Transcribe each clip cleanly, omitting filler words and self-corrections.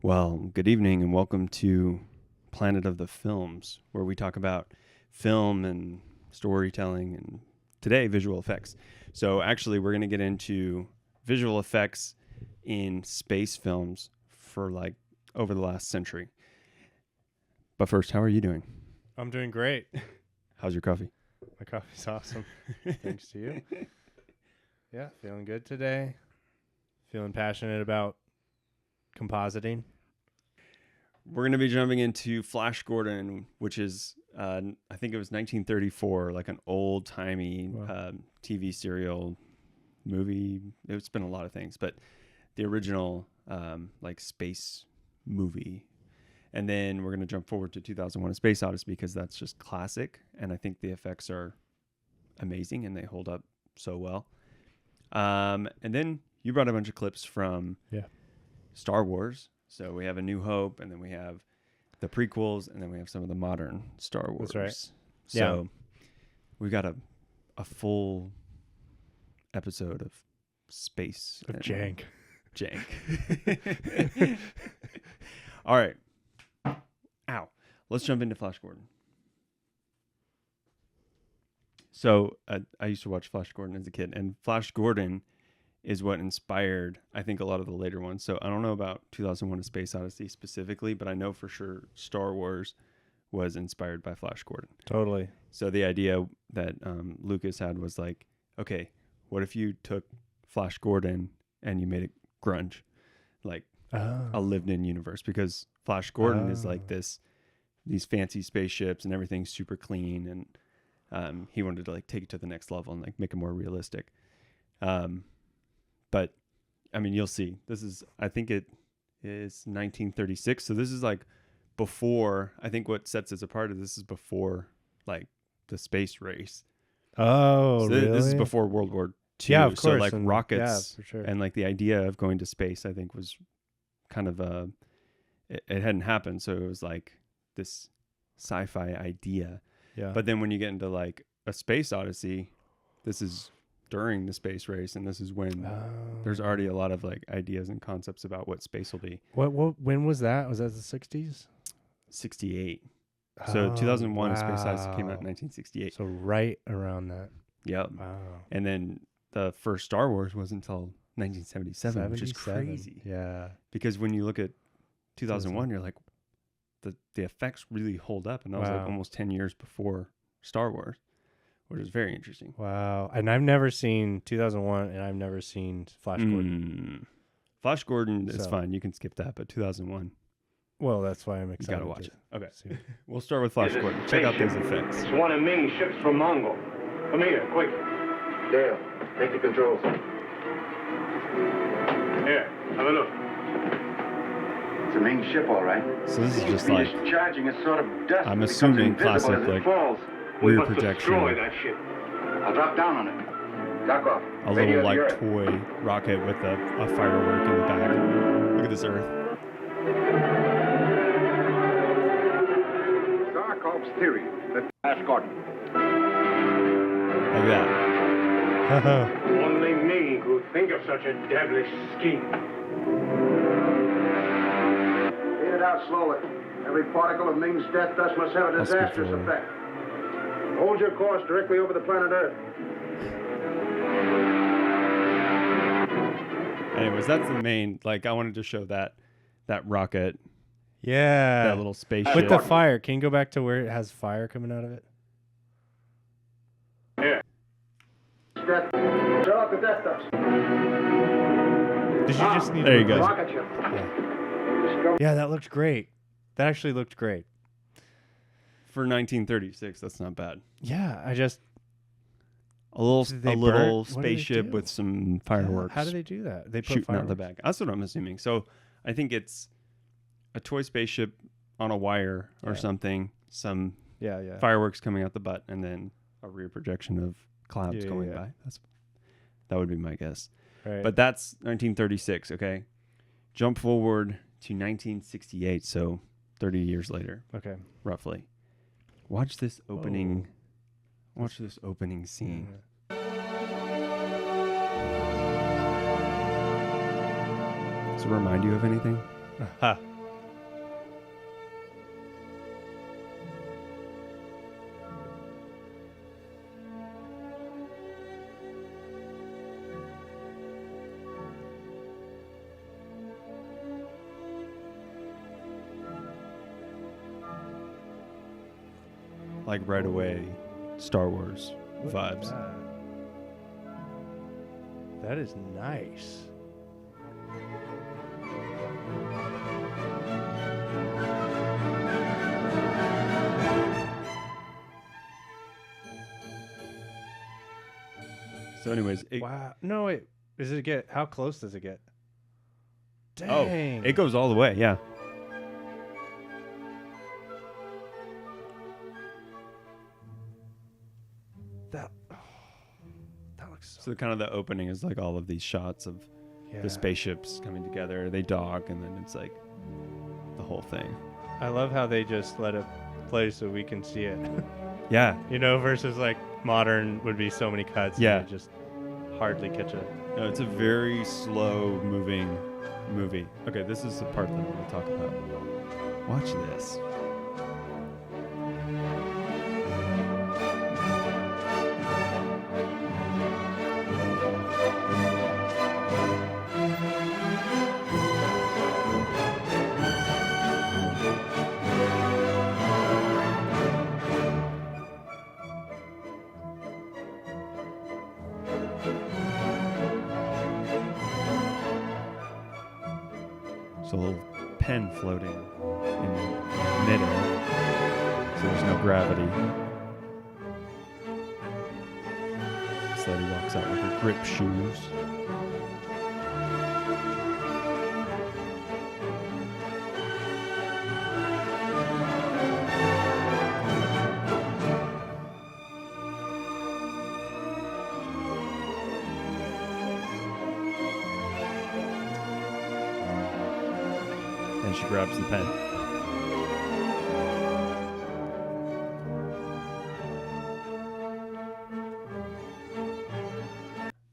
Well, good evening and welcome to Planet of the Films, where we talk about film and storytelling and today visual effects. So actually we're going to get into visual effects in space films for like over the last century. But first, how are you doing? I'm doing great. How's your coffee? My coffee's awesome. Thanks to you. Yeah, feeling good today. Feeling passionate about compositing. We're going to be jumping into Flash Gordon, which is, I think it was 1934, like an old-timey TV serial movie. It's been a lot of things, but the original like space movie. And then we're going to jump forward to 2001: A Space Odyssey because that's just classic. And I think the effects are amazing and they hold up so well. And then you brought a bunch of clips from Star Wars. So we have A New Hope, and then we have the prequels, and then we have some of the modern Star Wars. That's right. So we've got a full episode of space. Of jank. All right. Ow. Let's jump into Flash Gordon. So I used to watch Flash Gordon as a kid, and Flash Gordon is what inspired, I think, a lot of the later ones. So I don't know about 2001: A Space Odyssey specifically, but I know for sure Star Wars was inspired by Flash Gordon. Totally. So the idea that Lucas had was like, okay, what if you took Flash Gordon and you made it grunge, like a lived-in universe? Because Flash Gordon is like these fancy spaceships and everything's super clean, and he wanted to like take it to the next level and like make it more realistic. But I mean, you'll see. I think it is 1936. So this is like before, I think what sets us apart is this is before like the space race. Oh, so really? This is before World War II. Yeah, of course. So like and, rockets for sure. and like the idea of going to space, I think was kind of it hadn't happened. So it was like this sci-fi idea. Yeah. But then when you get into like A Space Odyssey, this is during the space race, and this is when there's already a lot of like ideas and concepts about what space will be. When was that? Was that the 60s? 68. So 2001: A Space Odyssey came out in Wow. 1968. So right around that. Yep. Wow. And then the first Star Wars wasn't until 1977, which is crazy. Yeah. Because when you look at 2001, you're like, the effects really hold up, and that was like almost 10 years before Star Wars, which is very interesting. Wow. And I've never seen 2001, and I've never seen Flash Gordon. Flash Gordon is fine. You can skip that, but 2001. Well, that's why I'm You excited. gotta watch it. Okay. See. We'll start with Flash Gordon. Check out these effects. It's one of Ming's ships from Mongol. Come here, quick. Dale, take the controls. Here, have a look. It's a Ming ship, all right. So this is Seems just to be like, discharging a sort of dust. I'm that becomes assuming invisible classic, as it like, falls. We rear must projection, destroy that ship. I'll drop down on it. Dock off. a Radio little to the like Earth. toy rocket with a firework in the back. Look at this Earth. Zarkov's theory that Flash Gordon. Like that. Only Ming could think of such a devilish scheme. Fade it out slowly. Every particle of Ming's death dust must have a disastrous forward. effect. Hold your course directly over the planet Earth. Anyways, that's the main, like, I wanted to show that rocket, Yeah. that little spaceship. With the fire. Can you go back to where it has fire coming out of it? Here. Death. Shut off the death dust. Did you just need There to you go. Rocket ship. Yeah. Yeah, that looked great. That actually looked great. For 1936, that's not bad. Yeah, I just... A little Did they little burn- what do they spaceship do? with some fireworks. How do they do that? They put shooting out fireworks? the back. That's what I'm assuming. So I think it's a toy spaceship on a wire or something, some Yeah. fireworks coming out the butt, and then a rear projection of clouds Yeah, going yeah. by. That would be my guess. Right. But that's 1936, okay? Jump forward to 1968, so 30 years later, okay. roughly. Watch this opening. Watch this opening scene. Does it remind you of anything? Ha. Like right away, Star Wars Look at vibes. That is nice. So, anyways, Wow. No, wait. Does it get? How close does it get? oh, Dang. it goes all the way. Yeah. That. Oh, that looks so. So kind of the opening is like all of these shots of Yeah. the spaceships coming together. They dock, and then it's like the whole thing. I love how they just let it play so we can see it. Yeah. You know, versus like modern would be so many cuts. Yeah. And you just hardly catch it. No, it's a very slow moving movie. Okay, this is the part that I want to talk about. Watch this. It's a little pen floating in midair, so there's no gravity. This lady walks out with her grip shoes. And she grabs the pen.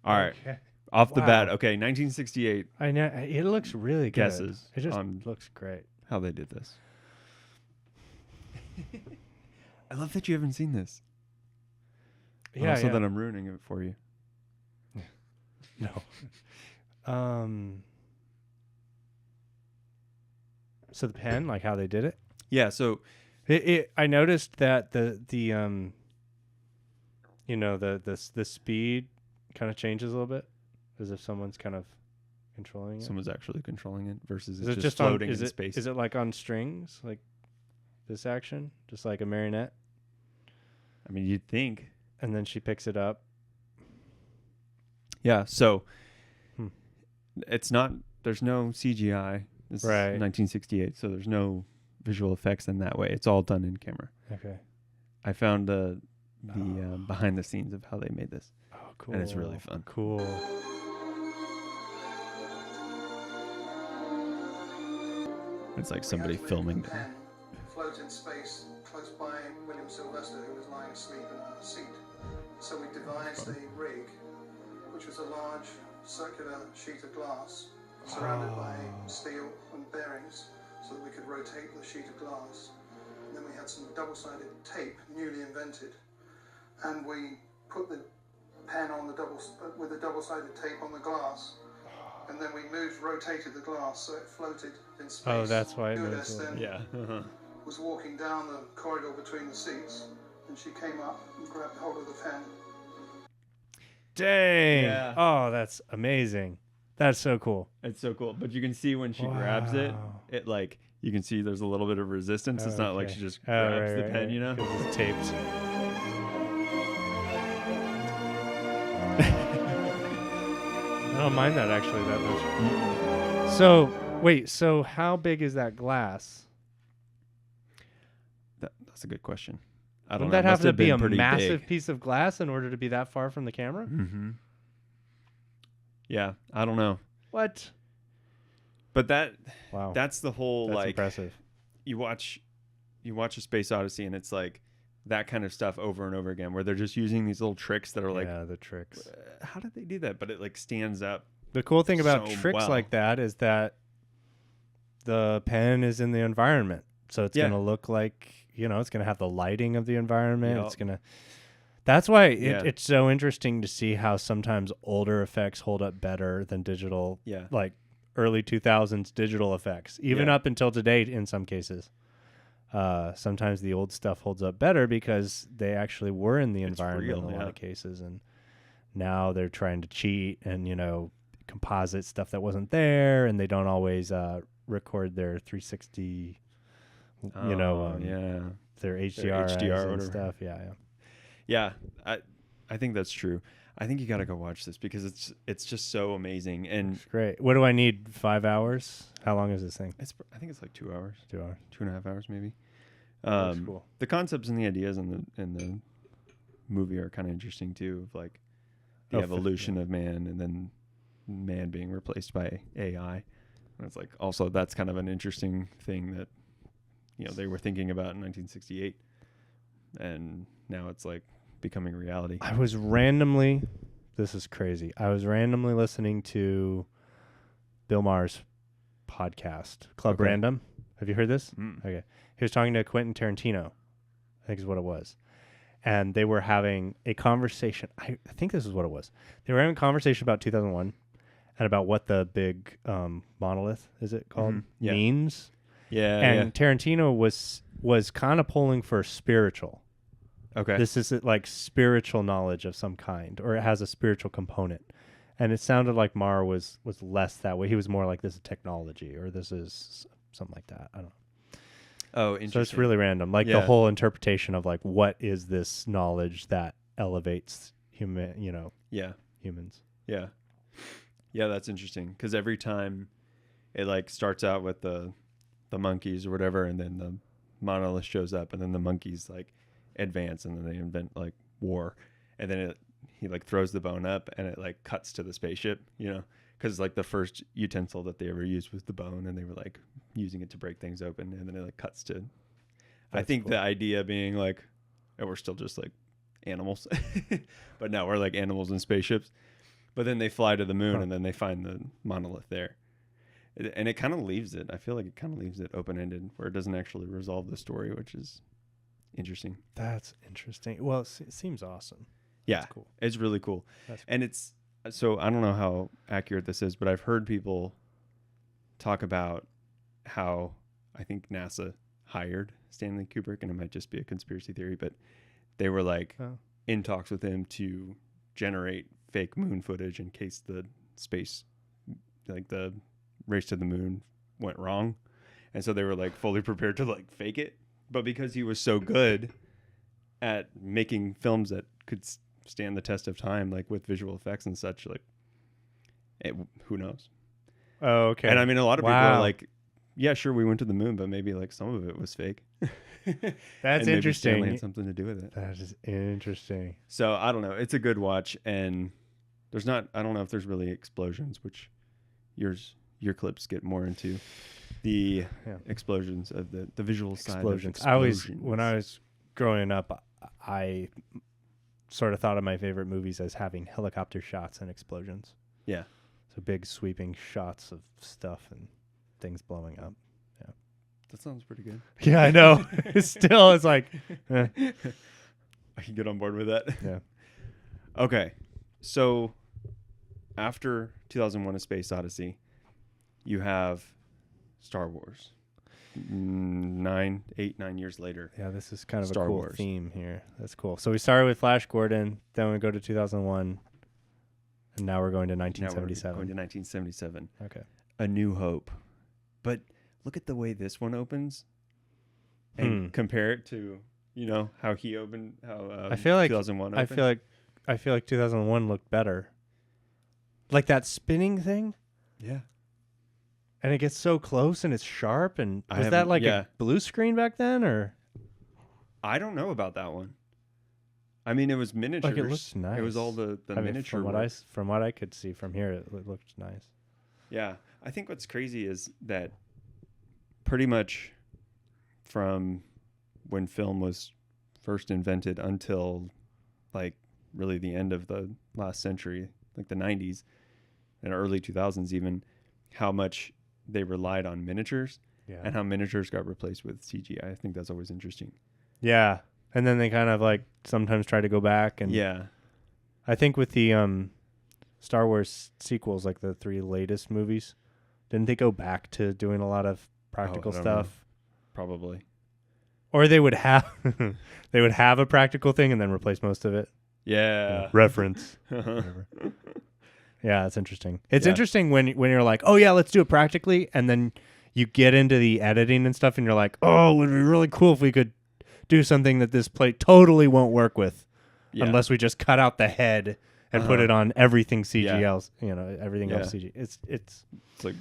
All right. Okay. Off the Wow. bat, okay, 1968, I know it looks really good. Guesses It just on- looks great. how they did this. I love that you haven't seen this. Yeah. Also yeah. that I'm ruining it for you. No. So the pen, like how they did it. Yeah, so I noticed that the you know the speed kind of changes a little bit, as if someone's kind of controlling it. someone's actually controlling it versus Is it's it just on, floating is in it, space. Is it like on strings, like this action, just like a marionette, I mean, you'd think. and then she picks it up? Yeah, so Hmm. it's not, there's no CGI. This Right. is 1968, so there's no visual effects in that way. It's all done in camera. Okay. I found the behind the scenes of how they made this. Oh, cool. And it's really fun. Cool. It's like somebody filming them. Pen float in space close by William Sylvester, who was lying asleep in a seat. So we devised a rig, which was a large circular sheet of glass surrounded by steel and bearings, so that we could rotate the sheet of glass. And then we had some double-sided tape, newly invented, and we put the pen on the with the double-sided tape on the glass. And then we rotated the glass so it floated in space. Oh, that's why it Stewardess moves a little then was walking down the corridor between the seats, and she came up and grabbed hold of the pen. Dang. Yeah. Oh, that's amazing. That's so cool. It's so cool. But you can see when she grabs it, Wow. it like, you can see there's a little bit of resistance. It's not like Okay. she just Oh, grabs right, the right, pen, right. you know? 'Cause it's taped. I don't mind that actually that much. So, wait, so how big is that glass? That's a good question. I don't Wouldn't know. that It have must to be been a pretty massive big. piece of glass in order to be that far from the camera? Mm-hmm. Yeah, I don't know. What? But Wow. that's the whole That's like impressive. you watch a Space Odyssey and it's like that kind of stuff over and over again where they're just using these little tricks that are like, Yeah, the tricks. how did they do that? But it like stands up. The cool thing about so tricks well. like that is that the pen is in the environment. So it's Yeah. going to look like, it's going to have the lighting of the environment. Yep. It's going to, that's why Yeah. it's so interesting to see how sometimes older effects hold up better than digital, Yeah. like early 2000s digital effects, even Yeah. up until today in some cases. Sometimes the old stuff holds up better because they actually were in the It's environment real, in a lot yeah. of cases. And now they're trying to cheat and, composite stuff that wasn't there, and they don't always record their 360, yeah. their HDR, HDR or and whatever. stuff. Yeah. Yeah, I think that's true. I think you got to go watch this because it's just so amazing, and It's great. What do I need? 5 hours? How long is this thing? I think it's like 2 hours, 2 hours. 2.5 hours maybe. Looks cool. The concepts and the ideas in the movie are kind of interesting too, of like the evolution of man and then man being replaced by AI. And it's like also that's kind of an interesting thing that they were thinking about in 1968, and now it's like becoming reality. I was this is crazy. I was randomly listening to Bill Maher's podcast, Club Okay. Random. Have you heard this? Mm. Okay. He was talking to Quentin Tarantino, I think is what it was. And they were having a conversation. I think this is what it was. They were having a conversation about 2001 and about what the big monolith, is it called, Yeah. means. Yeah, And Tarantino was kind of pulling for spiritual. okay. This is like spiritual knowledge of some kind, or it has a spiritual component. And it sounded like Maher was less that way. He was more like, this is technology, or this is something like that. I don't know. Oh, interesting. So it's really random. Like the whole interpretation of like, what is this knowledge that elevates humans? Yeah, that's interesting because every time it like starts out with the monkeys or whatever, and then the monolith shows up, and then the monkeys like advance, and then they invent like war, and then he like throws the bone up, and it like cuts to the spaceship, because like the first utensil that they ever used was the bone, and they were like using it to break things open, and then it like cuts to. I think the idea being like, oh, we're still just like animals, but now we're like animals in spaceships. But then they fly to the moon, and then they find the monolith there. And it kind of leaves it. I feel like it kind of leaves it open-ended, where it doesn't actually resolve the story, which is interesting. That's interesting. Well, it seems awesome. Yeah, That's cool. It's really cool. That's cool. And it's so I don't know how accurate this is, but I've heard people talk about how I think NASA hired Stanley Kubrick, and it might just be a conspiracy theory, but they were like in talks with him to generate fake moon footage in case the space, like the race to the moon, went wrong. And so they were like fully prepared to like fake it. But because he was so good at making films that could stand the test of time, like with visual effects and such, like who knows? Oh, okay. And I mean, a lot of people are like, yeah, sure, we went to the moon, but maybe like some of it was fake. That's and maybe interesting. Stanley had something to do with it. That is interesting. So I don't know. It's a good watch, and I don't know if there's really explosions, which your clips get more into the explosions of the visual side of explosions. When I was growing up, I sort of thought of my favorite movies as having helicopter shots and explosions. Yeah. So big sweeping shots of stuff and things blowing up. Yeah. That sounds pretty good. Yeah, I know. It's like, I can get on board with that. Yeah. Okay. So after 2001: A Space Odyssey, you have Star Wars. 9 years later. Yeah, this is kind of Star a cool Wars. theme here. That's cool. So we started with Flash Gordon, then we go to 2001, and now we're going to Now we're 1977. going to 1977. Okay. A New Hope. But look at the way this one opens and compare it to, how he opened, how I feel like 2001 opened. I feel like 2001 looked better. Like that spinning thing, Yeah. and it gets so close and it's sharp, and I was that haven't- like yeah. a blue screen back then, or I don't know about that one. I mean, it was miniatures. like it looks nice? It was all the I mean, miniature from what I could see from here, it looked nice. Yeah. I think what's crazy is that pretty much from when film was first invented until like really the end of the last century, like the 90s and early 2000s even, how much they relied on miniatures Yeah. and how miniatures got replaced with CGI. I think that's always interesting. Yeah. And then they kind of like sometimes try to go back. And Yeah. I think with the Star Wars sequels, like the 3 latest movies, didn't they go back to doing a lot of practical I don't stuff? Probably. Or they would have they would have a practical thing and then replace most of it. Yeah. Reference. Whatever. Yeah, it's interesting. It's Yeah. interesting when you're like, oh yeah, let's do it practically, and then you get into the editing and stuff, and you're like, oh, it would be really cool if we could do something that this plate totally won't work with, unless we just cut out the head and put it on everything CGL. Everything else CG. It's like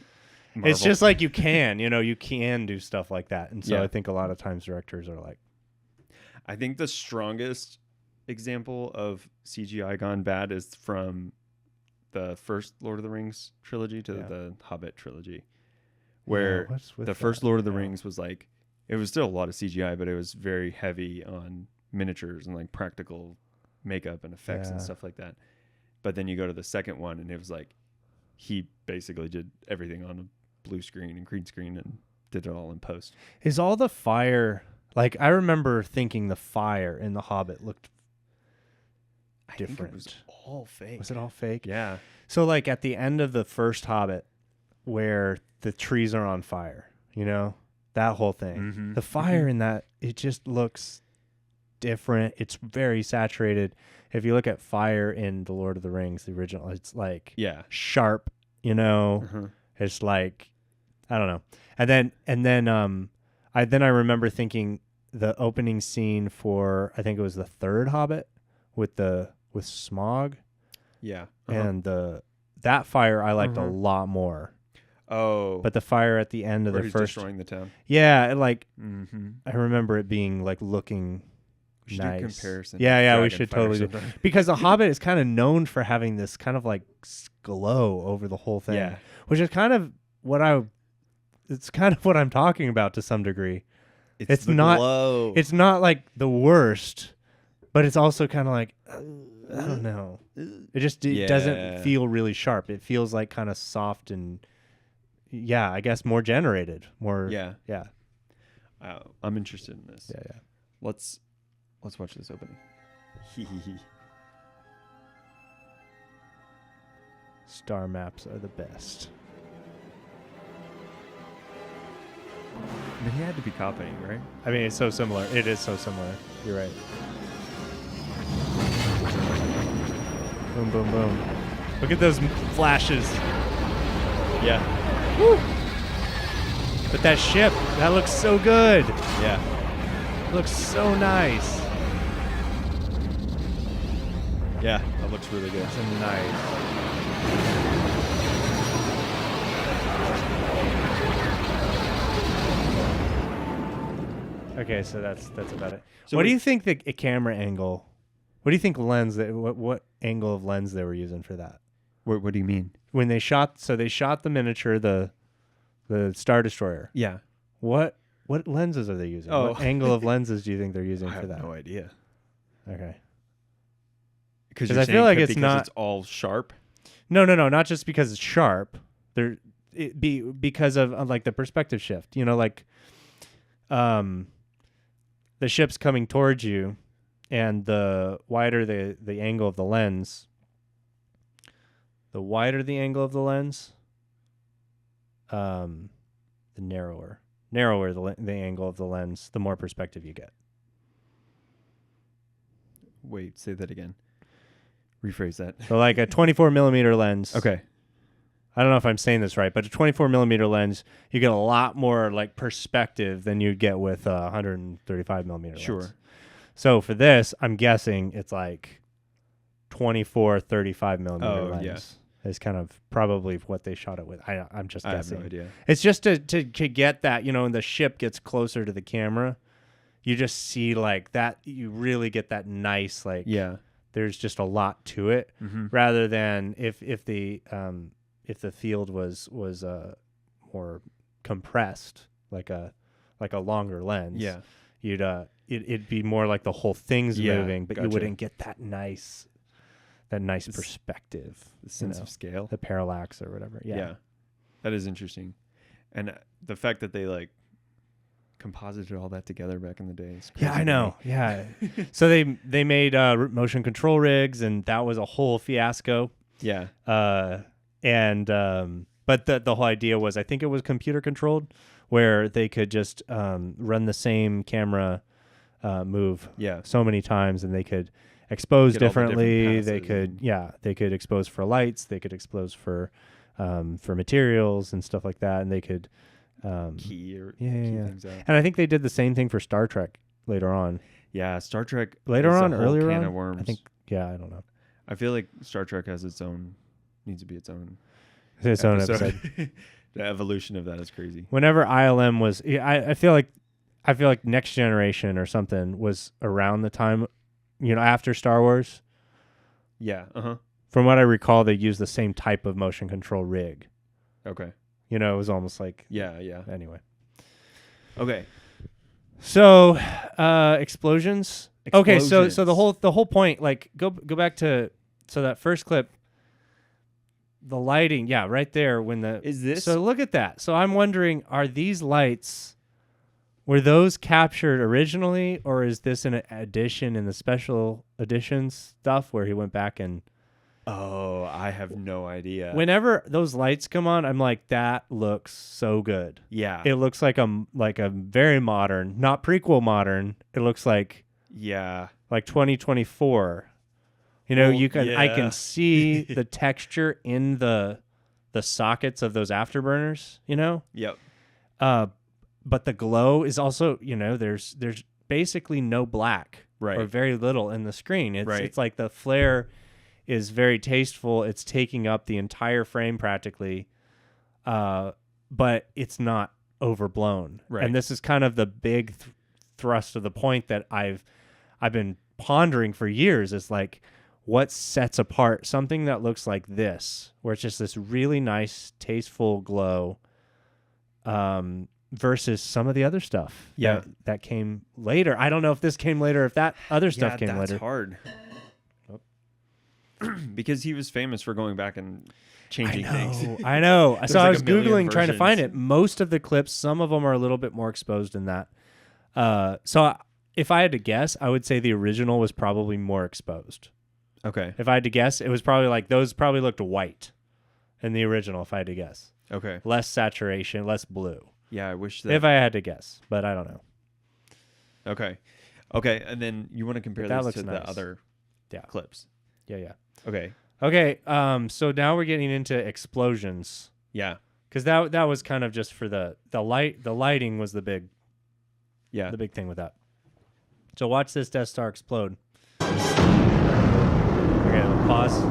it's Marvel. just like you can do stuff like that, and so Yeah. I think a lot of times directors are like, I think the strongest example of CGI gone bad is from the first Lord of the Rings trilogy to the Hobbit trilogy, where what's with the first Lord of the Yeah. Rings was like, it was still a lot of CGI, but it was very heavy on miniatures and like practical makeup and effects and Yeah. stuff like that. But then you go to the second one and it was like, he basically did everything on a blue screen and green screen and did it all in post. Is all the fire, like I remember thinking the fire in The Hobbit looked I think different. it was all fake. Was it all fake? Yeah. So like at the end of the first Hobbit where the trees are on fire, that whole thing. Mhm. The fire in that, it just looks different. It's very saturated. If you look at fire in The Lord of the Rings, the original, it's like Yeah. sharp, Uh-huh. It's like, I don't know. And then I remember thinking the opening scene for, I think it was the third Hobbit with Smaug Yeah. and that fire I liked a Uh-huh. lot more. Oh. But the fire at the end of where the he's first, destroying the town. yeah, like Mm-hmm. I remember it being like looking We should nice. do comparison. Yeah, we Dragon should fire totally do. sometime. Because the Hobbit is kind of known for having this kind of like glow over the whole thing. Yeah. Which is kind of what I'm talking about to some degree. It's the not- glow. It's not like the worst, but it's also kind of like, I don't know. It just Yeah. doesn't feel really sharp. It feels like kind of soft and, yeah, I guess more generated. More. Yeah. Yeah. I'm interested in this. Yeah. Let's watch this opening. Star maps are the best. But he had to be copying, right? I mean, it's so similar. It is so similar. You're right. Boom, boom, boom. Look at those flashes. Yeah. But that ship, that looks so good. Yeah. Looks so nice. Yeah. That looks really good. So nice. Okay, so that's about it. So what do we- you think the camera angle? What do you think lens? What angle of lens they were using for that? What do you mean? When they shot, so they shot the miniature, the Star Destroyer. Yeah. What lenses are they using? Oh. What angle of lenses do you think they're using I for have that? no idea. Okay. Because 'Cause I feel like it's not- it's all sharp. No, not just because it's sharp. Because of like the perspective shift. The ship's coming towards you, and the wider the angle of the lens, the narrower the angle of the lens, the more perspective you get. Wait, say that again. Rephrase that. So like a 24 millimeter lens. Okay. I don't know if I'm saying this right, but a 24 millimeter lens, you get a lot more like perspective than you'd get with a 135 millimeter lens. Sure. So for this, I'm guessing it's like 24, 35 millimeter Oh, lens. yeah. Is kind of probably what they shot it with. I'm just I have guessing. no idea. It's just to get that, when the ship gets closer to the camera, you just see like that. You really get that nice, like, Yeah. there's just a lot to it, Mm-hmm. rather than if the field was more compressed, like a longer lens. Yeah. It'd be more like the whole thing's Yeah, moving, but you gotcha. wouldn't get that nice perspective, The sense of scale. the parallax or whatever. Yeah. That is interesting. And the fact that they like composited all that together back in the day. Is Yeah, crazy I to know. me. Yeah. So they made motion control rigs, and that was a whole fiasco. Yeah. But the whole idea was, I think it was computer controlled, where they could just run the same camera move so many times, and they could expose Get all the different differently. They passes could they could expose for lights. They could expose for materials and stuff like that, and they could Key things out. And I think they did the same thing for Star Trek later on. Yeah, Star Trek Later is a on, whole earlier can on, of worms. I think. Yeah, I don't know. I feel like Star Trek has needs to be its own Its own episode. The evolution of that is crazy. Whenever ILM was, I feel like Next Generation or something was around the time, after Star Wars. Yeah. From what I recall, they used the same type of motion control rig. Okay. It was almost like Yeah. Anyway. Okay. So, explosions. Okay, so Explosions. the whole point, like go back to that first clip. The lighting, yeah, right there Is this So look at that. So I'm wondering, are these lights, were those captured originally, or is this an addition in the special editions stuff where he went back and? Oh, I have no idea. Whenever those lights come on, I'm like, that looks so good. Yeah. It looks like a very modern, not prequel modern. It looks like 2024. I can see the texture in the sockets of those afterburners, Yep. But the glow is also, there's basically no black Right. or very little in the screen. Right. It's like the flare is very tasteful. It's taking up the entire frame practically, but it's not overblown. Right. And this is kind of the big thrust of the point that I've been pondering for years, is like, what sets apart something that looks like this, where it's just this really nice, tasteful glow, versus some of the other stuff that came later. I don't know if this came later, if that other stuff came that's later. hard. Because he was famous for going back and changing things. I know. So I like was a million Googling trying to find versions. it. Most of the clips, some of them are a little bit more exposed than that. If I had to guess, I would say the original was probably more exposed. Okay. If I had to guess, it was probably like those probably looked white in the original, if I had to guess. Okay. Less saturation, less blue. Yeah, I wish that. If I had to guess, but I don't know. Okay. Okay, and then you want to compare That this looks to nice. the other clips. Yeah. Okay. Okay, so now we're getting into explosions. Yeah. Because that was kind of just for the lighting was the big thing with that. So watch this Death Star explode. Okay, pause.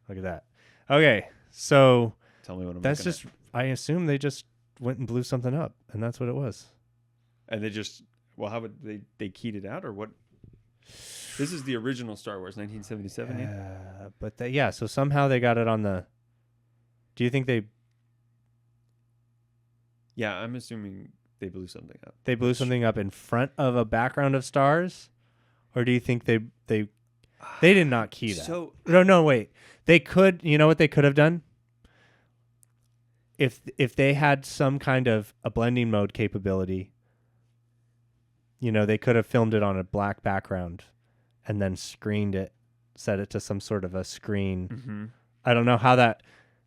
Look at that. Okay, so Tell me what I'm that's looking just, I assume they just went and blew something up, and that's what it was. at. And they just, well, how would they keyed it out or what? This is the original Star Wars, 1977. So somehow they got it on the. Do you think they Yeah, I'm assuming they blew something up. blew something up in front of a background of stars, or do you think they did not key that? So No, wait. They could. You know what they could have done? If they had some kind of a blending mode capability, they could have filmed it on a black background and then screened it, set it to some sort of a screen. Mm-hmm. I don't know how that.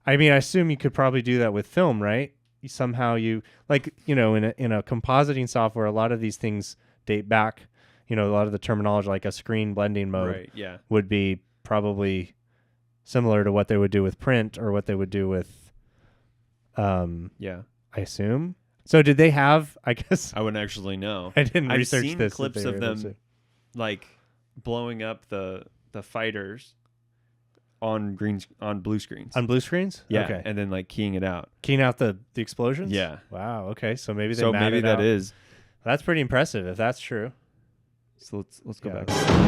I mean, I assume you could probably do that with film, right? Somehow in a compositing software, a lot of these things date back. A lot of the terminology, like a screen blending mode, Right, yeah. would be probably similar to what they would do with print or what they would do with. Yeah. I assume. So did they have? I guess I wouldn't actually know. I didn't I've research seen this. clips of them like blowing up the fighters on blue screens. on blue screens. Yeah, Okay. and then like keying it out. Keying out the explosions. Yeah. Wow. Okay. So maybe they. So maybe matted that out. is. That's pretty impressive if that's true. So let's go Yeah. back.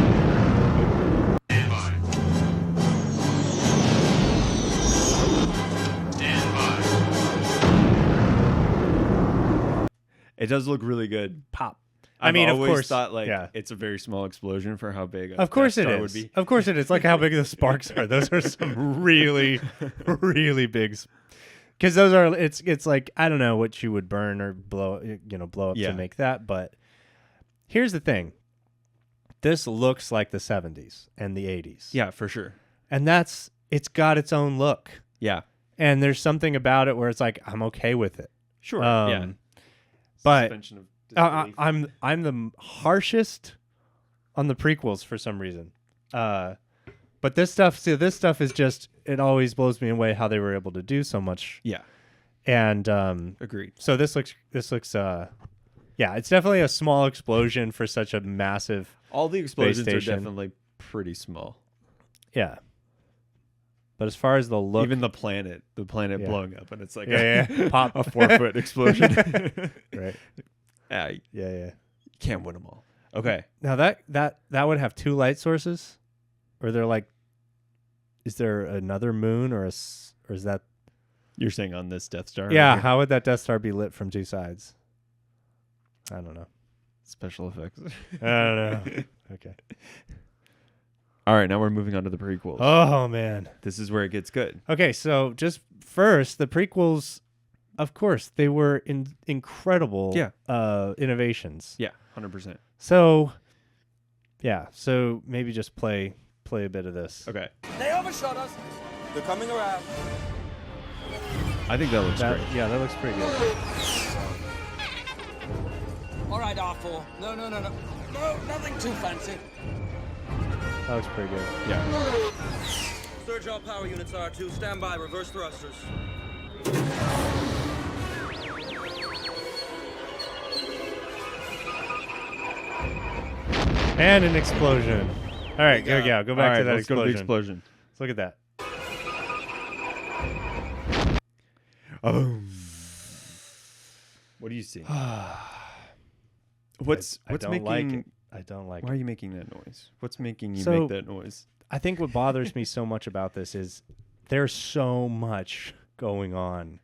It does look really good. Pop. I've mean, of always course, thought like yeah. it's a very small explosion for how big. Of course Death it Star is. would be. Of course it is. Like how big the sparks are. Those are some really, really big. because those are it's like I don't know what you would burn or blow up Yeah. to make that, but here's the thing. This looks like the 70s and the 80s. Yeah, for sure. And it's got its own look. Yeah. And there's something about it where it's like I'm okay with it. Sure. Yeah. But Suspension of disbelief. I'm the harshest on the prequels for some reason. But this stuff is just, it always blows me away how they were able to do so much. Yeah. And Agreed. so this looks yeah, it's definitely a small explosion for such a massive. All the explosions are station. definitely pretty small. Yeah. But as far as the look, Even the planet Yeah. blowing up, and it's like pop a 4-foot explosion. right. You Yeah. can't win them all. Okay. Now that would have two light sources, or they're like, is there another moon or is that? You're saying on this Death Star? Yeah. right here? How would that Death Star be lit from two sides? I don't know. Special effects. I don't know. Okay. All right, now we're moving on to the prequels. Oh man. This is where it gets good. Okay, so just first, the prequels, of course, they were incredible innovations. Yeah, 100%. So, yeah, so maybe just play a bit of this. Okay. They overshot us. They're coming around. I think that looks great. Yeah, that looks pretty good. All right, R4. No. No, nothing too fancy. That looks pretty good. Yeah. Surge all power units R2. Stand by. Reverse thrusters. And an explosion. All right, go back All to right, that let's go to the explosion. explosion. Let's look at that. Oh. What do you see? What's don't making like it. I don't like Why it. are you making that noise? What's making you So- make that noise? I think what bothers me so much about this is there's so much going on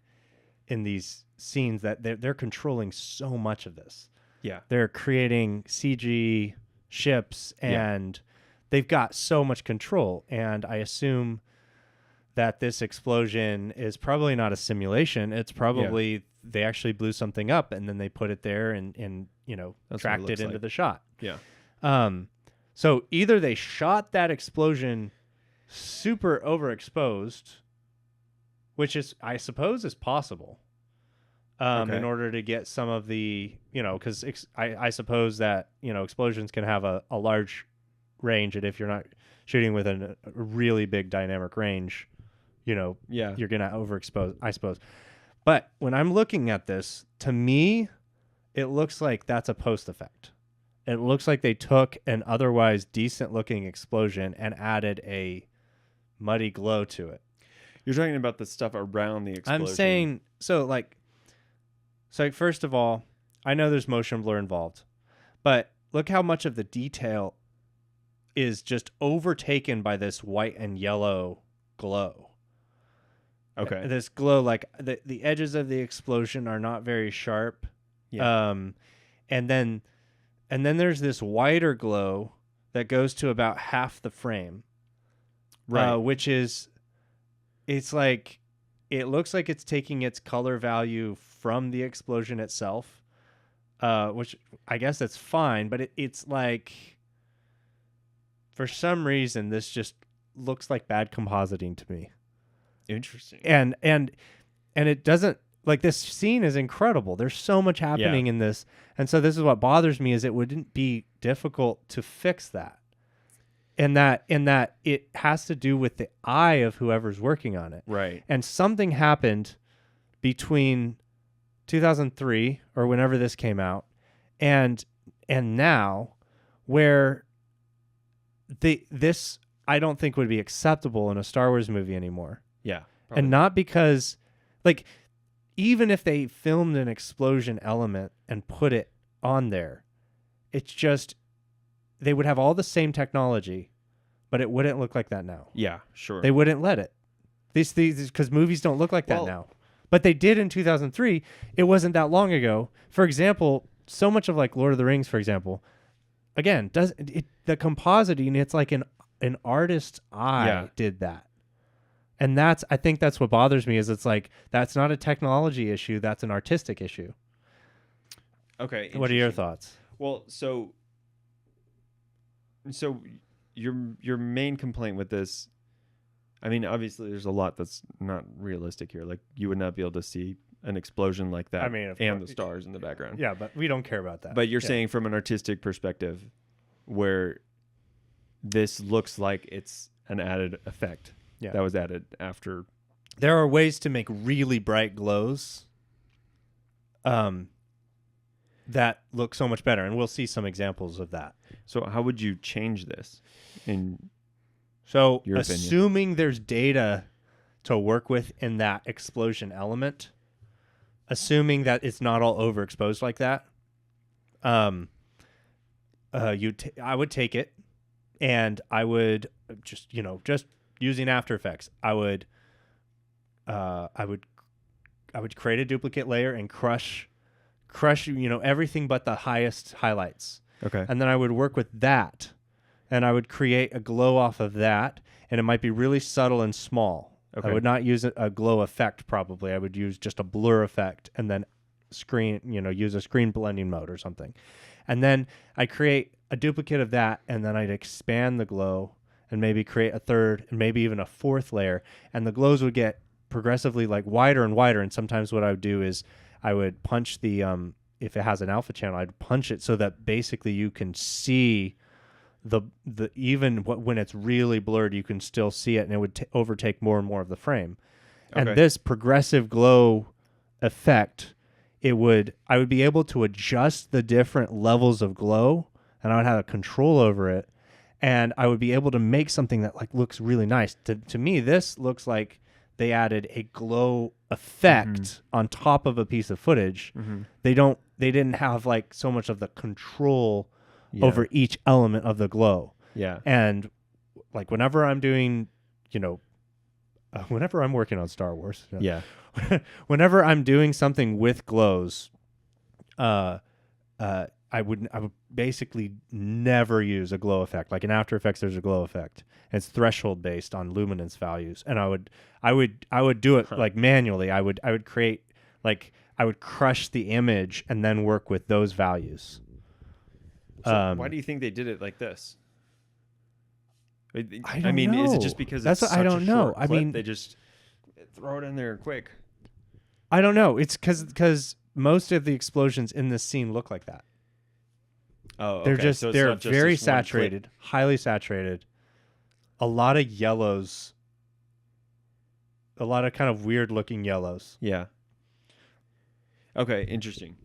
in these scenes that they're controlling so much of this. Yeah. They're creating CG ships and they've got so much control. And I assume that this explosion is probably not a simulation. It's probably they actually blew something up and then they put it there and That's what it tracked it looks into like. the shot. Yeah. So either they shot that explosion super overexposed, which is, I suppose, is possible, Okay. in order to get some of the, because I suppose that, explosions can have a large range, and if you're not shooting with a really big dynamic range, Yeah. you're going to overexpose, I suppose. But when I'm looking at this, to me, it looks like that's a post effect. It looks like they took an otherwise decent looking explosion and added a muddy glow to it. You're talking about the stuff around the explosion. I'm saying, so first of all, I know there's motion blur involved, but look how much of the detail is just overtaken by this white and yellow glow. Okay. This glow, like the edges of the explosion are not very sharp. Yeah. And then there's this whiter glow that goes to about half the frame. Right. Which is, it's like, it looks like it's taking its color value from the explosion itself, which I guess that's fine, but it's like, for some reason, this just looks like bad compositing to me. Interesting. And it doesn't, like, this scene is incredible. There's so much happening in this. And so this is what bothers me, is it wouldn't be difficult to fix that. In that it has to do with the eye of whoever's working on it. Right. And something happened between 2003 or whenever this came out and now where this I don't think would be acceptable in a Star Wars movie anymore. Yeah. And not because, like, even if they filmed an explosion element and put it on there, it's just, they would have all the same technology, but it wouldn't look like that now. Yeah, sure. They wouldn't let it. These because movies don't look like that now. But they did in 2003. It wasn't that long ago. For example, so much of, like, Lord of the Rings, for example, again, the compositing, it's like an artist's eye did that. And I think that's what bothers me is it's like, that's not a technology issue. That's an artistic issue. Okay. What are your thoughts? Well, so your main complaint with this, I mean, obviously there's a lot that's not realistic here. Like you would not be able to see an explosion like that and the stars in the background. Yeah, but we don't care about that. But you're saying from an artistic perspective where this looks like it's an added effect that was added after. There are ways to make really bright glows that look so much better, and we'll see some examples of that. So how would you change this in your opinion? Assuming there's data to work with in that explosion element, assuming that it's not all overexposed like that, I would take it, and I would just using After Effects, I would create a duplicate layer and crush everything but the highest highlights. Okay. And then I would work with that, and I would create a glow off of that, and it might be really subtle and small. Okay. I would not use a glow effect probably. I would use just a blur effect and then use a screen blending mode or something. And then I create a duplicate of that, and then I'd expand the glow and maybe create a third and maybe even a fourth layer, and the glows would get progressively like wider and wider. And sometimes what I would do is I would punch the if it has an alpha channel, I'd punch it so that basically you can see the when it's really blurred, you can still see it, and it would overtake more and more of the frame. Okay. And this progressive glow effect, I would be able to adjust the different levels of glow, and I would have a control over it, and I would be able to make something that like looks really nice. To me, this looks like they added a glow effect on top of a piece of footage. They didn't have like so much of the control over each element of the glow. Yeah. And like whenever I'm doing, whenever I'm working on Star Wars, whenever I'm doing something with glows, I would basically never use a glow effect. Like in After Effects, there's a glow effect. It's threshold based on luminance values, and I would do it like manually. I would create like I would crush the image and then work with those values. So why do you think they did it like this? I mean, is it just because it's such I don't a know. short I clip, mean, they just throw it in there quick? I don't know. It's because most of the explosions in this scene look like that. Oh, they're okay. just So it's they're not just very this one clip. saturated, highly saturated. A lot of yellows. A lot of kind of weird looking yellows. Yeah. Okay, interesting.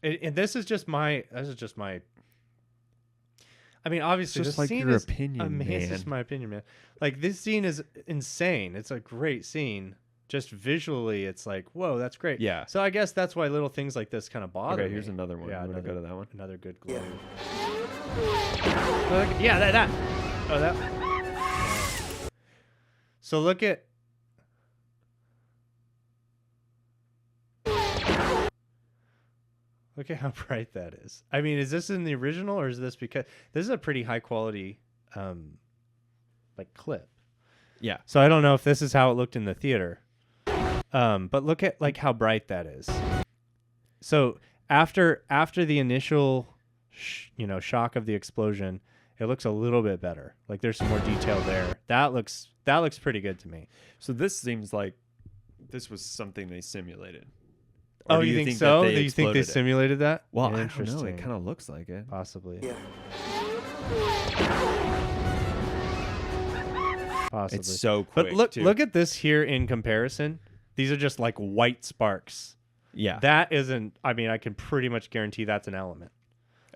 And this is just my. I mean, obviously, It's just this like scene your is opinion, amazing. It's man. just my opinion, man. Like this scene is insane. It's a great scene. Just visually, it's like, whoa, that's great. Yeah. So I guess that's why little things like this kind of bother Okay, me. here's another one. Yeah, You want to go to that one? Another good glow. Yeah, that. Oh, that. So look at. Look at how bright that is. I mean, is this in the original, or is this because this is a pretty high quality, like clip? Yeah. So I don't know if this is how it looked in the theater. But look at like how bright that is. So after the initial, shock of the explosion, it looks a little bit better. Like there's some more detail there. That looks pretty good to me. So this seems like this was something they simulated. Oh, Or do you think that so? they Do you think they exploded it? simulated that? Well, I don't know. Interesting. It kind of looks like it. Possibly. Yeah. Possibly. It's so quick. But too. look at this here in comparison. These are just like white sparks. Yeah. That isn't. I mean, I can pretty much guarantee that's an element.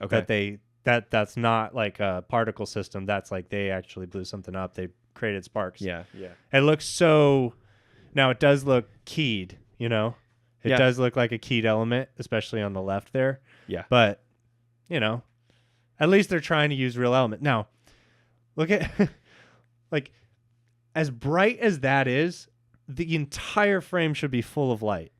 Okay. That's not like a particle system. That's like they actually blew something up. They created sparks. Yeah. Yeah. It looks so. Now it does look keyed. It Yeah. does look like a keyed element, especially on the left there. Yeah. But at least they're trying to use real element. Now, look at like as bright as that is, the entire frame should be full of light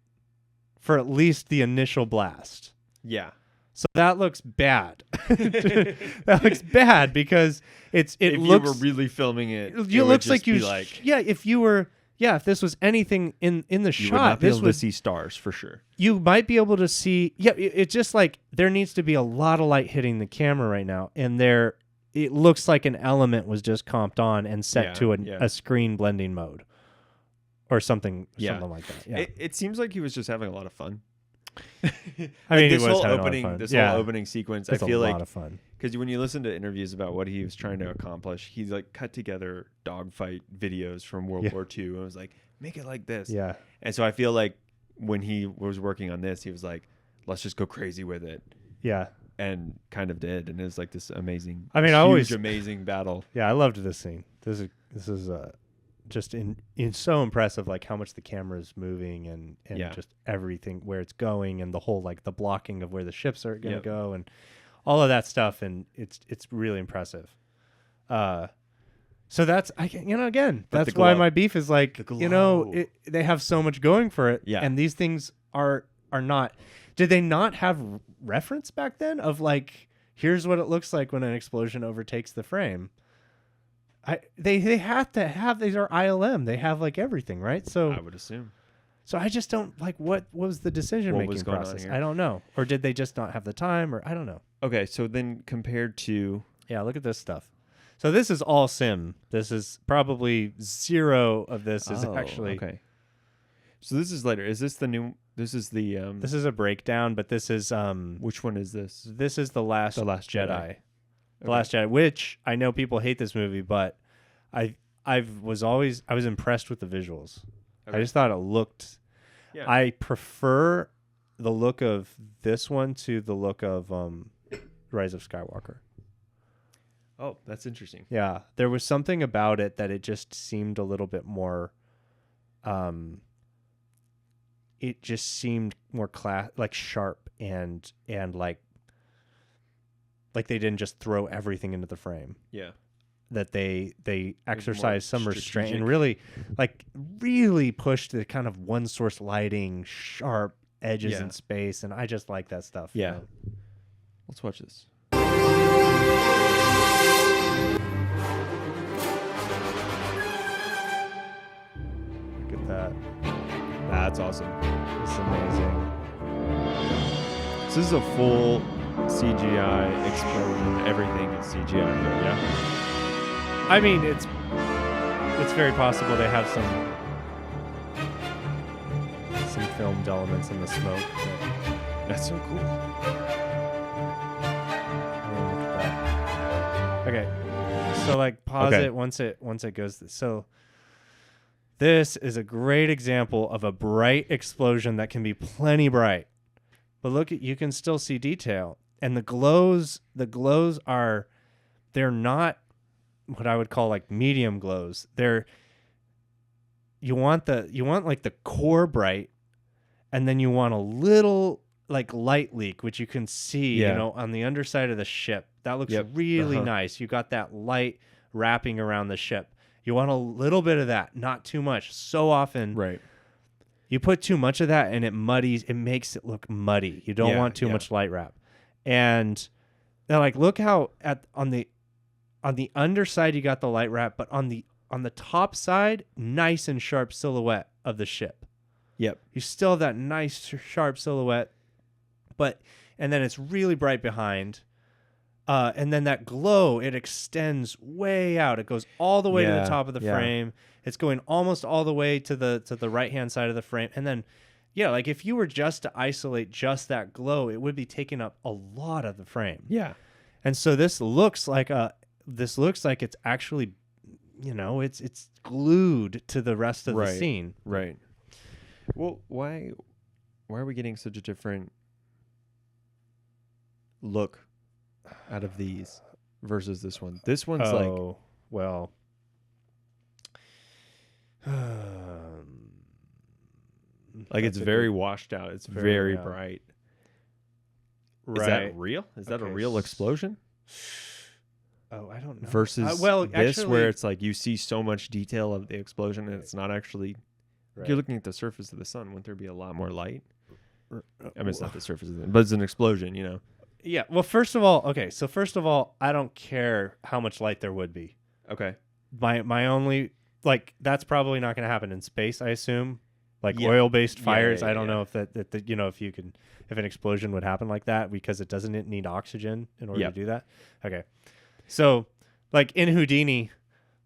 for at least the initial blast. Yeah. So that looks bad. That looks bad because it if looks. you were really filming it, It would looks just like you. be like, Yeah, if you were. Yeah, if this was anything in the you shot, would not be this able to would see stars for sure. you might be able to see. Yeah, it's just like there needs to be a lot of light hitting the camera right now, and it looks like an element was just comped on and set to a screen blending mode, or something like that. Yeah, It seems like he was just having a lot of fun. I mean, this he was whole having opening, a lot of fun. this Yeah. whole opening sequence, It's I feel a like lot of fun. because when you listen to interviews about what he was trying to accomplish, he's like cut together dogfight videos from World War II and was like, make it like this. Yeah, And so I feel like when he was working on this, he was like, let's just go crazy with it, yeah. and kind of did, and it was like this amazing. I mean, amazing battle. Yeah, I loved this scene. This is just in so impressive, like how much the camera is moving and just everything where it's going and the whole like the blocking of where the ships are going to go and all of that stuff, and it's really impressive. So that's again, But that's why my beef is like they have so much going for it, Yeah. and these things are not. Did they not have reference back then of like here's what it looks like when an explosion overtakes the frame? They have to have, these are ILM. They have like everything, right? So I would assume. So I just don't like what was the decision making going on process? here? I don't know. Or did they just not have the time, or I don't know. Okay, so then compared to Yeah, look at this stuff. So this is all sim. This is probably zero of this is actually okay. So this is later. Is this the new? This is the. This is a breakdown, but this is Which one is this? this is the last Jedi. Jedi. The Last Jedi, which I know people hate this movie, but I was impressed with the visuals. Okay. I just thought it looked. Yeah. I prefer the look of this one to the look of Rise of Skywalker. Oh, that's interesting. Yeah, there was something about it that it just seemed a little bit more. It just seemed more like sharp and like they didn't just throw everything into the frame. Yeah. That they exercised some restraint and strategic. really pushed the kind of one source lighting, sharp edges Yeah. in space, and I just like that stuff. Yeah. Let's watch this. Look at that. That's awesome. It's amazing. So this is a full CGI explosion. Everything is CGI. Yeah. I mean, it's very possible they have some filmed elements in the smoke. But That's so cool. look at that. Okay, so like pause Okay. it once it goes. So this is a great example of a bright explosion that can be plenty bright, but look at, you can still see detail, and the glows they're not what I would call like medium glows. You want like the core bright, and then you want a little like light leak, which you can see, Yeah. on the underside of the ship. That looks Yep. really Uh-huh. nice. You got that light wrapping around the ship. You want a little bit of that, not too much. So often, Right. you put too much of that and it makes it look muddy. You don't Yeah, want too yeah. much light wrap. And now, like, look how on the underside you got the light wrap, but on the top side, nice and sharp silhouette of the ship. Yep. You still have that nice sharp silhouette, and then it's really bright behind. And then that glow, it extends way out. It goes all the way to the Yeah, top of the yeah. frame. It's going almost all the way to the right-hand side of the frame. And then, yeah, like if you were just to isolate just that glow, it would be taking up a lot of the frame. Yeah. And so this looks like it's actually, it's glued to the rest of the Right. scene. Right. Well, why are we getting such a different look out of these versus this one? This one's like well. it's very washed out. It's very bright. Right. Is that real? Is that a Okay, real explosion? Oh, I don't know. Versus well, this, actually, where it's like you see so much detail of the explosion and it's not actually. right. You're looking at the surface of the sun. Wouldn't there be a lot more light? I mean, it's not the surface of the, but it's an explosion. Yeah. Well, first of all, I don't care how much light there would be. Okay. My only that's probably not going to happen in space, I assume. Like Yeah. oil-based Yeah, fires, yeah, I don't yeah. know if that if an explosion would happen like that because it doesn't need oxygen in order Yep. to do that. Okay. So, like in Houdini,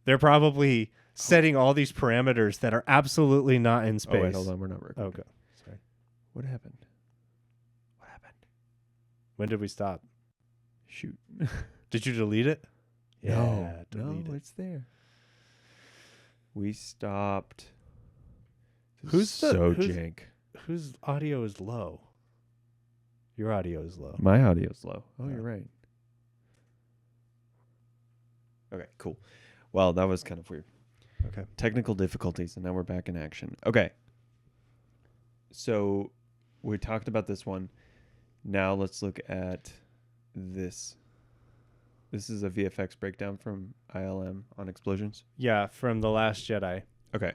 they're probably setting all these parameters that are absolutely not in space. Oh, wait, hold on. We're not recording. Okay. Sorry. What happened? When did we stop? Shoot. Did you delete it? No, delete it. it's there. We stopped. Who's jank? Whose audio is low? Your audio is low. My audio's low. Oh, Yeah. you're right. Okay, cool. Well, that was kind of weird. Okay. Technical difficulties, and now we're back in action. Okay. So we talked about this one. Now let's look at this. This is a VFX breakdown from ILM on explosions. Yeah, from The Last Jedi. Okay.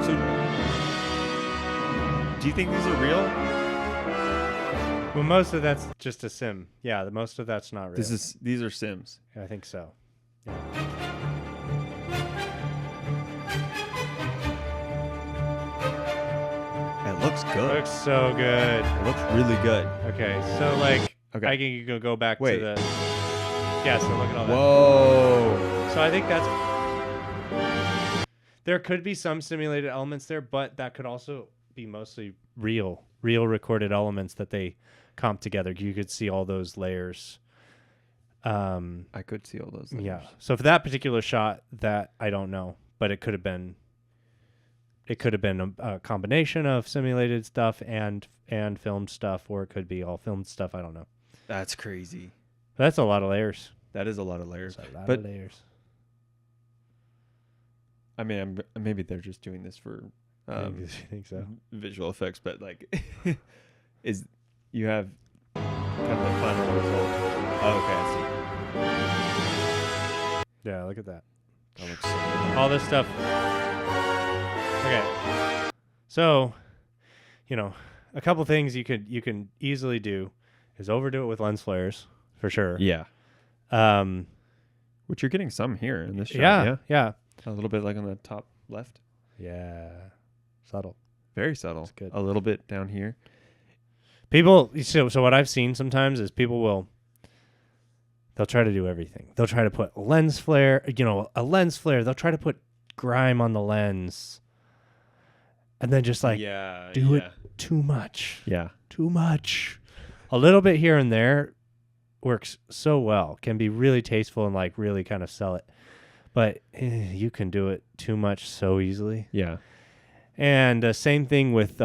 So, do you think these are real? Well, most of that's just a sim. Yeah, most of that's not real. These are Sims. Yeah, I think so. It looks good. Looks so good. It looks really good. Okay, so like, Okay. I can go back Wait. to the. Yeah, so look at all that. Whoa. So I think that's. There could be some simulated elements there, but that could also be mostly real recorded elements that they comp together. You could see all those layers. I could see all those layers. Yeah. So for that particular shot, that I don't know, but it could have been. It could have been a combination of simulated stuff and filmed stuff, or it could be all filmed stuff. I don't know. That's crazy. That's a lot of layers. That is a lot of layers. That's a lot But of layers. I mean, maybe they're just doing this for I think so. visual effects, but like, is you have kind of the final result. Oh, okay, I see. Yeah, look at that. That looks so good. All this stuff. Okay. So, a couple things you can easily do is overdo it with lens flares for sure. Yeah. Um. Which you're getting some here in this shot. Yeah. A little bit like on the top left. Yeah. Subtle. Very subtle. That's good. A little bit down here. People. So what I've seen sometimes is they'll try to do everything. They'll try to put lens flare. A lens flare. They'll try to put grime on the lens. And then just do it too much. Yeah. Too much. A little bit here and there works so well. Can be really tasteful and really kind of sell it. But you can do it too much so easily. Yeah. And same thing with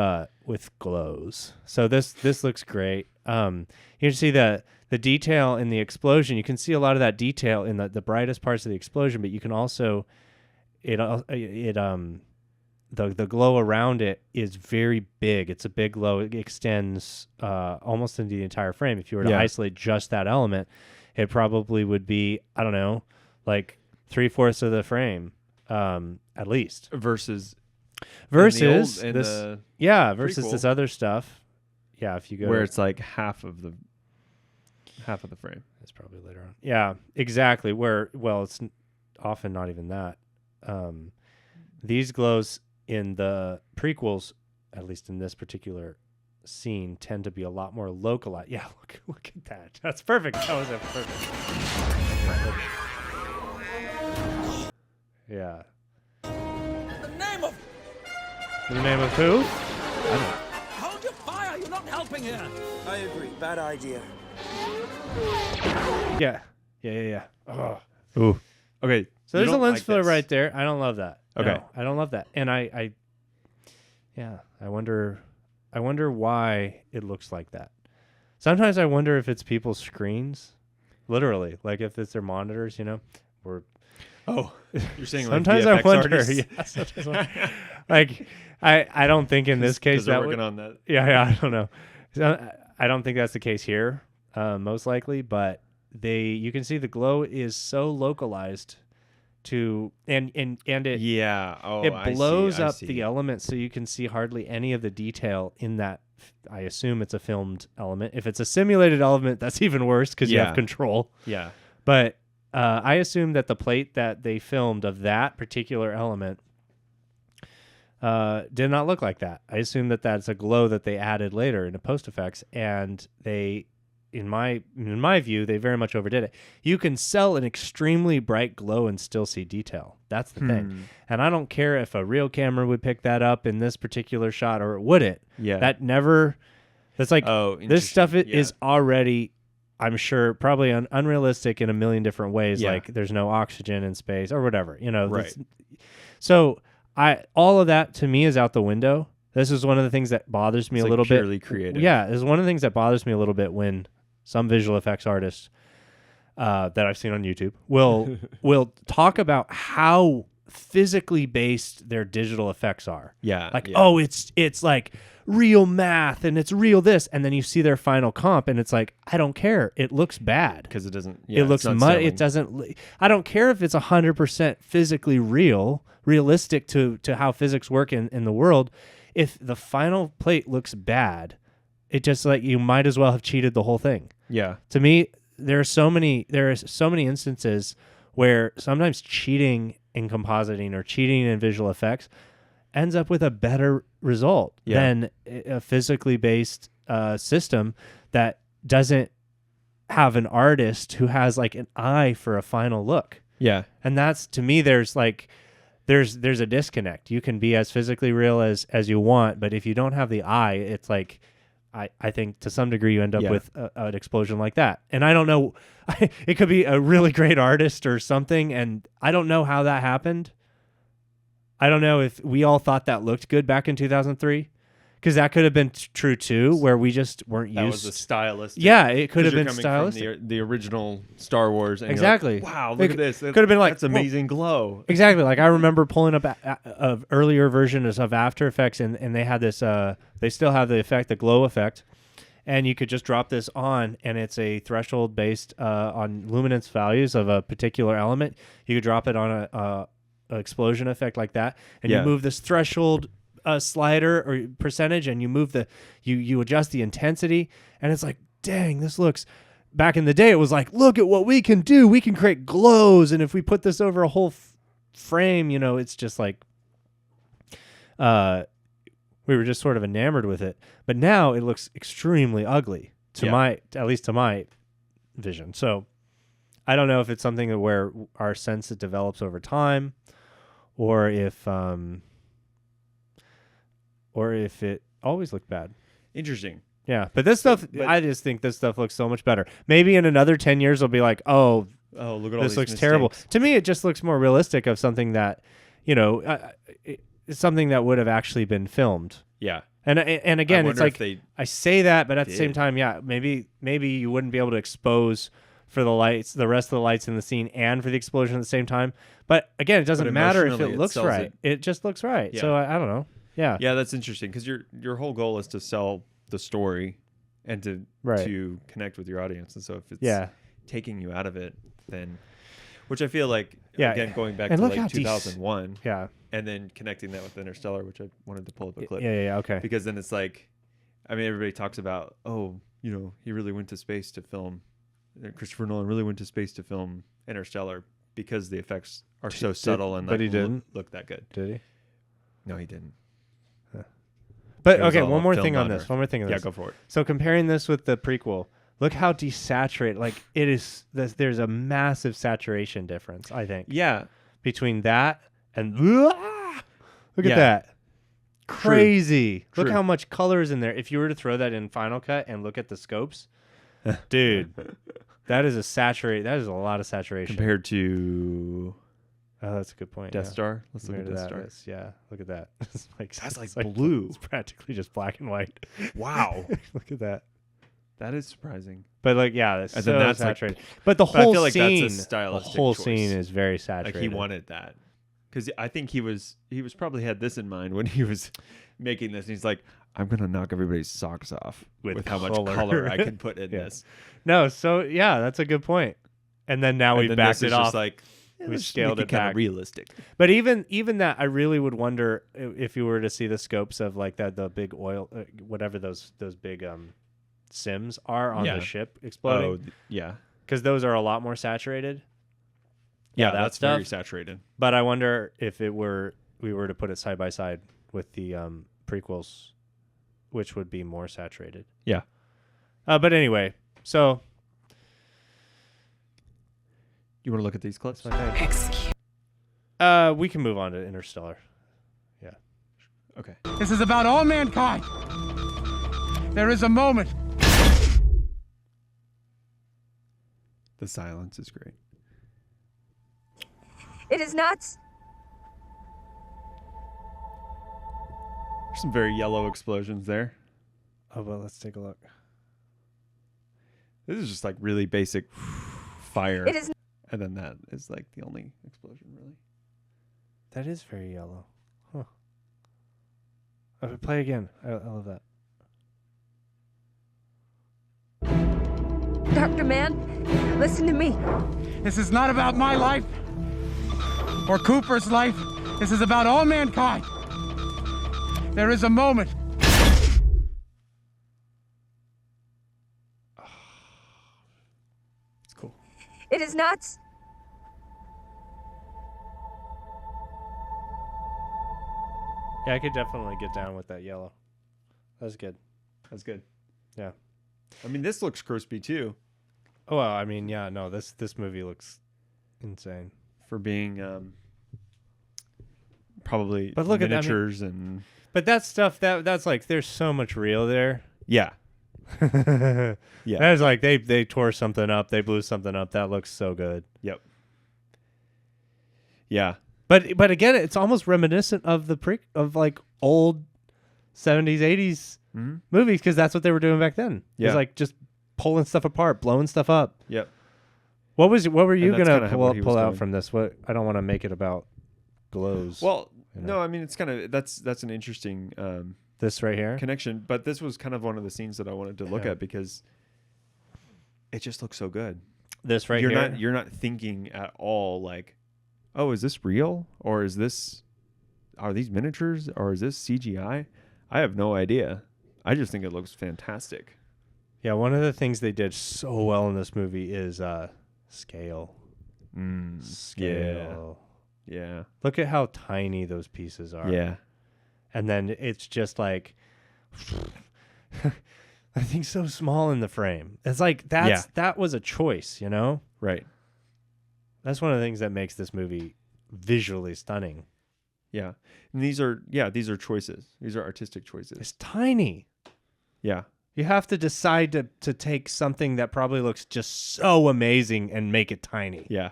glows. So this looks great. You can see the detail in the explosion. You can see a lot of that detail in the brightest parts of the explosion, but you can also the glow around it is very big. It's a big glow. It extends almost into the entire frame. If you were to isolate just that element, it probably would be, I don't know, like 3/4 of the frame, at least. Versus versus this prequel. This other stuff. Yeah, if you go where it's like half of the frame. That's probably later on. Yeah, exactly. It's often not even that. These glows in the prequels, at least in this particular scene, tend to be a lot more localized. Yeah, look at that. That's perfect. That was perfect. Yeah. In the name of who? Hold your fire! You're not helping here! I agree. Bad idea. Yeah. Ugh. Ooh. Okay. So there's a lens flare right there. I don't love that. Okay. No, I don't love that. And I wonder why it looks like that. Sometimes I wonder if it's people's screens, literally, like if it's their monitors, or you're saying sometimes like I wonder. artists? Yeah, sometimes like I don't think in this case they're that working on that. Yeah, I don't know. So, I don't think that's the case here, most likely, but you can see the glow is so localized to and it it blows up the elements so you can see hardly any of the detail in that. I assume it's a filmed element. If it's a simulated element, that's even worse because you have control. Yeah. But I assume that the plate that they filmed of that particular element did not look like that. I assume that that's a glow that they added later into post effects, and they, in my view, they very much overdid it. You can sell an extremely bright glow and still see detail. That's the thing. And I don't care if a real camera would pick that up in this particular shot or it wouldn't. Yeah. That's like, this stuff is already, I'm sure, probably unrealistic in a million different ways. Yeah. Like there's no oxygen in space or whatever, Right. So all of that to me is out the window. This is one of the things that bothers me a little bit. Purely creative. Yeah, this is one of the things that bothers me a little bit when some visual effects artists that I've seen on YouTube will talk about how physically based their digital effects are. Yeah. Like, oh, it's like real math and it's real this, and then you see their final comp and it's like, I don't care. It looks bad because it doesn't. It looks muddy. It doesn't. I don't care if it's 100% physically realistic to how physics work in the world. If the final plate looks bad, it just like you might as well have cheated the whole thing. Yeah. To me, there are so many instances where sometimes cheating in compositing or cheating in visual effects ends up with a better result than a physically based system that doesn't have an artist who has like an eye for a final look. Yeah. And that's, to me, there's a disconnect. You can be as physically real as you want, but if you don't have the eye, it's like, I think to some degree you end up with an explosion like that. And I don't know, it could be a really great artist or something, and I don't know how that happened. I don't know if we all thought that looked good back in 2003, because that could have been true too, where we just weren't That used. was a stylistic. Yeah, it could have You're been coming stylistic. from the original Star Wars. And Exactly. You're like, wow, look at this. Could have been like, that's amazing glow. Exactly. Like I remember pulling up an earlier version of After Effects, and they had this. They still have the effect, the glow effect, and you could just drop this on, and it's a threshold based on luminance values of a particular element. You could drop it on a explosion effect like that, and you move this threshold slider or percentage, and you move you adjust the intensity, and it's like, dang, this looks. Back in the day, it was like, look at what we can do. We can create glows, and if we put this over a whole frame, it's just like, we were just sort of enamored with it. But now it looks extremely ugly at least to my vision. So I don't know if it's something where our sense develops over time, or if it always looked bad. Interesting. Yeah, but this stuff, I just think this stuff looks so much better. Maybe in another 10 years, they'll be like, oh, look at all this these looks mistakes. terrible. To me, it just looks more realistic of something that, it's something that would have actually been filmed. Yeah. And again, it's like, I say that, but at the same time, maybe you wouldn't be able to expose for the lights, the rest of the lights in the scene, and for the explosion at the same time. But again, it doesn't matter if it looks right. It just looks right. Yeah. So I don't know. Yeah. Yeah, that's interesting, because your whole goal is to sell the story and to connect with your audience. And so if it's taking you out of it, then, which I feel like, again, going back to like 2001, and then connecting that with Interstellar, which I wanted to pull up a clip. Yeah, okay. Because then it's like, I mean, everybody talks about, he really went to space to film, Christopher Nolan really went to space to film Interstellar because the effects are so subtle and but he didn't look that good. Did he? No, he didn't. But okay, one more thing on this. Yeah, go for it. So comparing this with the prequel, look how desaturated. Like it is. There's a massive saturation difference, I think. Yeah. Between that and look at that, crazy. True. Look how much color is in there. If you were to throw that in Final Cut and look at the scopes, dude, that is a lot of saturation compared to. Oh, that's a good point. Death Star. Let's look at Death Star. Yeah, look at that. That's like blue. It's practically just black and white. Wow. Look at that. That is surprising. But that's and so then that's saturated. Like, but the whole I feel like scene, that's a stylistic the whole choice. scene is very saturated. Like he wanted that, because I think he was probably had this in mind when he was making this. And he's like, I'm gonna knock everybody's socks off With how much color. color I can put in Yeah. this. No, so yeah, that's a good point. And then now And we then backed this it is off. just like we scaled it kind back. of realistic. But even that, I really would wonder if you were to see the scopes of like that, the big oil, whatever those big sims are on the ship exploding. Yeah. Because those are a lot more saturated. Yeah, that that's stuff. very saturated. But I wonder if we were to put it side by side with the prequels, which would be more saturated. Yeah. But anyway, so You want to look at these clips? we can move on to Interstellar. Yeah. Okay. This is about all mankind. There is a moment. The silence is great. It is nuts. There's some very yellow explosions there. Oh, well, let's take a look. This is just like really basic fire. It is. And then that is like the only explosion, really. That is very yellow. Huh. Okay, play again. I love that. Dr. Mann, listen to me. This is not about my life or Cooper's life. This is about all mankind. There is a moment. It's cool. It is nuts. Yeah, I could definitely get down with that yellow. That's good. That's good. Yeah. I mean, this looks crispy too. Oh, well, I mean, yeah, no, this movie looks insane. For being probably But look at that, I mean- miniatures and But that stuff, that's like, there's so much real there. yeah. Yeah. Yeah. That's like, they tore something up. They blew something up. That looks so good. Yep. Yeah. But again, it's almost reminiscent of of like old 70s, 80s movies, because that's what they were doing back then. Yeah. It's like just pulling stuff apart, blowing stuff up. Yep. What were you that's gonna kinda what he was pull out doing. from this? What I don't want to make it about glows. Well, you know? no, I mean it's kind of that's an interesting This right here. connection, but this was kind of one of the scenes that I wanted to look Yeah. at because it just looks so good. This right you're here. You're not thinking at all like, oh, is this real or are these miniatures or is this CGI? I have no idea. I just think it looks fantastic. Yeah, one of the things they did so well in this movie is scale. Scale. Yeah. Look at how tiny those pieces are. Yeah. And then it's just like I think so small in the frame. It's like that was a choice, you know? Right. That's one of the things that makes this movie visually stunning. Yeah. And these are choices. These are artistic choices. It's tiny. Yeah. You have to decide to take something that probably looks just so amazing and make it tiny. Yeah.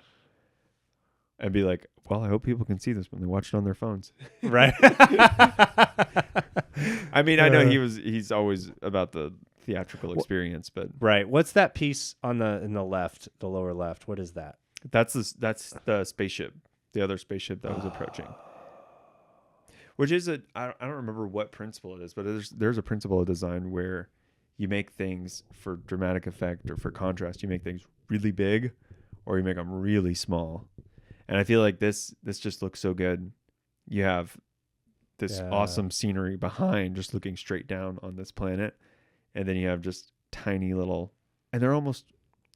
And be like, well, I hope people can see this when they watch it on their phones. Right. I mean, I know he's always about the theatrical experience, but right. What's that piece in the left, the lower left? What is that? that's the spaceship, the other spaceship that was approaching. Which is I don't remember what principle it is, but there's a principle of design where you make things for dramatic effect or for contrast. You make things really big, or you make them really small. And I feel like this just looks so good. You have this awesome scenery behind, just looking straight down on this planet, and then you have just tiny little, and they're almost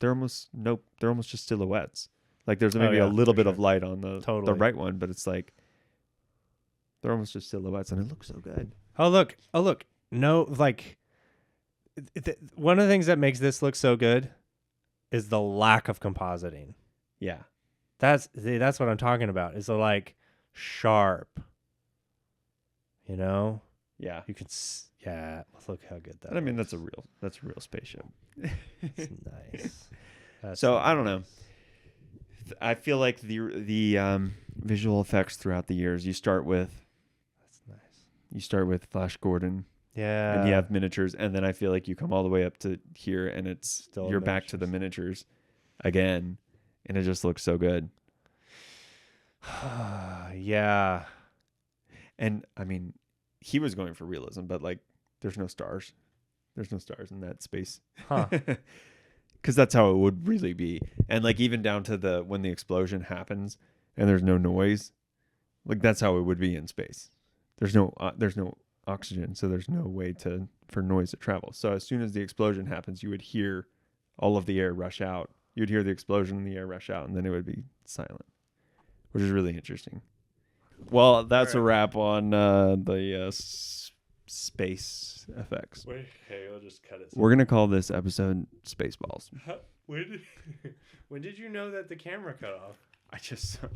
just silhouettes. Like there's maybe a little bit of light on the right one, but it's like they're almost just silhouettes, and it looks so good. Oh look! No, like one of the things that makes this look so good is the lack of compositing. Yeah. That's what I'm talking about. It's like sharp. You know? Yeah. You can look how good that. And I mean looks. that's a real spaceship. It's nice. So I don't know. I feel like the visual effects throughout the years, you start with Flash Gordon. Yeah. And you have miniatures, and then I feel like you come all the way up to here, and it's Still you're back to the miniatures again, and it just looks so good. Yeah. And I mean, he was going for realism, but like there's no stars. There's no stars in that space. Huh. Because that's how it would really be. And like even down to when the explosion happens and there's no noise, like that's how it would be in space. There's no oxygen, so there's no way for noise to travel. So as soon as the explosion happens, you would hear all of the air rush out. You'd hear the explosion and the air rush out, and then it would be silent, which is really interesting. Well, that's a wrap on the space effects. Wait, okay, I'll just cut it. We're gonna call this episode Spaceballs. When did you know that the camera cut off? I just saw.